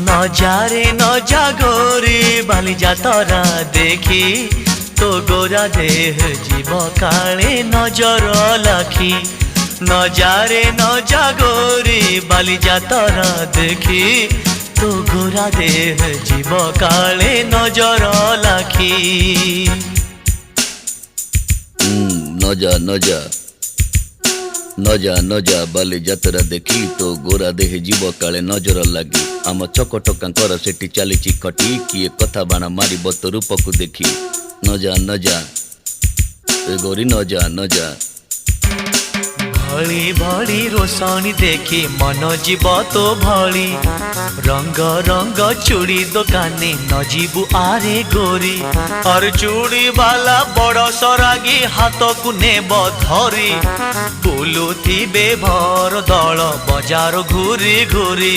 নজারে নজা গোরি বালি যাতরা দেখি তো গোরা দেহ জীব কালে নজর লাখি নজারে নজা গোরি বালি যাতরা দেখি তো গোরা দেহ জীব কালে নজর লাখি নজা নজা নজা নজা বালি যাত্ରା দেখি তো গোরা দেহে জীବ କାଳେ ନଜର ଲାଗି ଆମ ଚକଟକାଙ୍କର ସେଠି ଚାଲିଛି ଖଟି କିଏ କଥା ବାଣ ମାରିବ ତ ରୂପକୁ ଦେଖି ନଜା ନଜା ଏ ଗୋରି ନଜା ନଜା भली भली रोशनी देखी मन जीव तो भली रंग रंग चूड़ी दुकानी न जीवु आरे गोरी और चूड़ी वाला बड़ सरागी हाथ को नेब धरी बुलुथिबे भर दल बजार घूरी घूरी